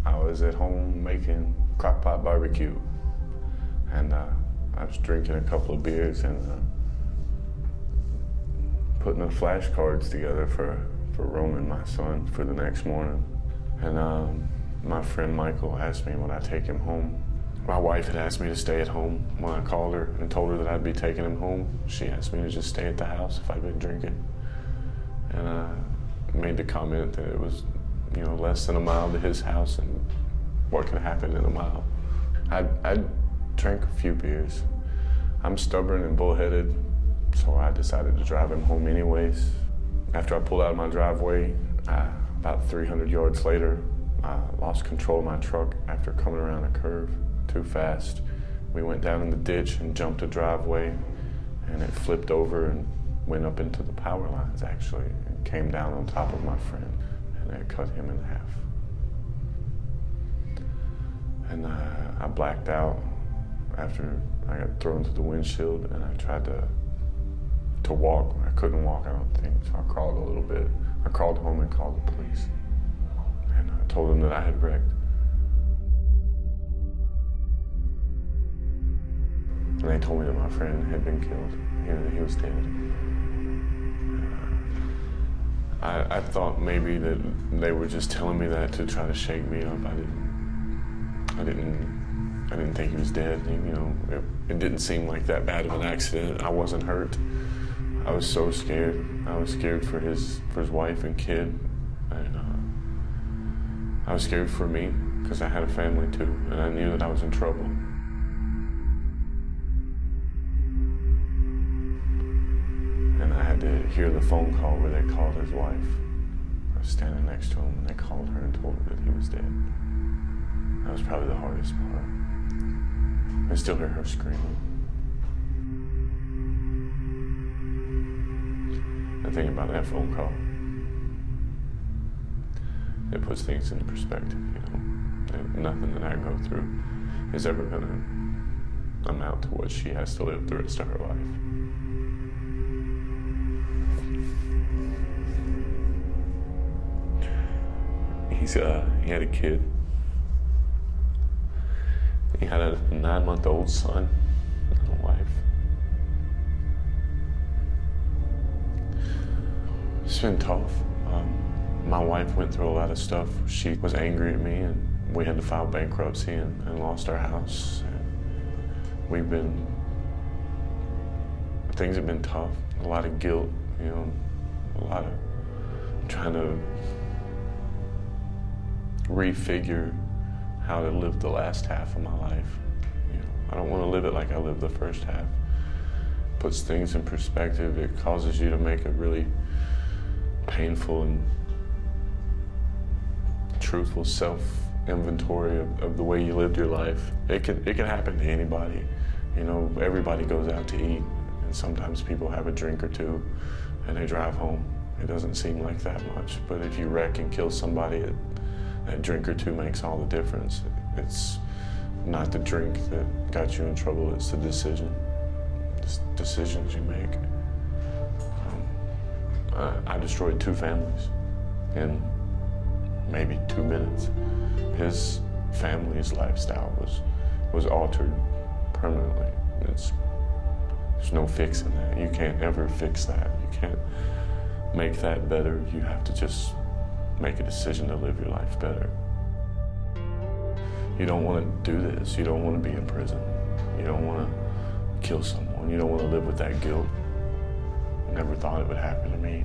I was at home making crock-pot barbecue, and I was drinking a couple of beers and putting the flashcards together for Roman, my son, for the next morning. And my friend Michael asked me would I take him home. My wife had asked me to stay at home. When I called her and told her that I'd be taking him home, she asked me to just stay at the house if I'd been drinking. And I made the comment that it was, less than a mile to his house and what could happen in a mile. I drank a few beers. I'm stubborn and bullheaded, so I decided to drive him home anyways. After I pulled out of my driveway, about 300 yards later, I lost control of my truck after coming around a curve too fast. We went down in the ditch and jumped a driveway, and it flipped over and went up into the power lines, actually, and came down on top of my friend, and it cut him in half. And I blacked out after I got thrown through the windshield, and I tried to walk. I couldn't walk, I don't think, so I crawled a little bit. I crawled home and called the police, and I told them that I had wrecked. And they told me that my friend had been killed, he was dead. I thought maybe that they were just telling me that to try to shake me up. I didn't think he was dead. It didn't seem like that bad of an accident. I wasn't hurt. I was so scared. I was scared for his wife and kid, and I was scared for me because I had a family too, and I knew that I was in trouble. And I had to hear the phone call where they called his wife. I was standing next to him, and they called her and told her that he was dead. That was probably the hardest part. I still hear her screaming. The thing about that phone call, it puts things into perspective, Nothing that I go through is ever gonna amount to what she has to live the rest of her life. He had a kid. He had a 9-month-old son and a wife. It's been tough. My wife went through a lot of stuff. She was angry at me, and we had to file bankruptcy and lost our house. And things have been tough. A lot of guilt, a lot of trying to refigure how to live the last half of my life. I don't want to live it like I lived the first half. It puts things in perspective. It causes you to make a really painful and truthful self-inventory of the way you lived your life. It can happen to anybody. Everybody goes out to eat, and sometimes people have a drink or two and they drive home. It doesn't seem like that much, but if you wreck and kill somebody, that drink or two makes all the difference. It's not the drink that got you in trouble, it's the decisions you make. I destroyed 2 families in maybe 2 minutes. His family's lifestyle was altered permanently. There's no fixing that. You can't ever fix that. You can't make that better. You have to just make a decision to live your life better. You don't want to do this. You don't want to be in prison. You don't want to kill someone. You don't want to live with that guilt. I never thought it would happen to me.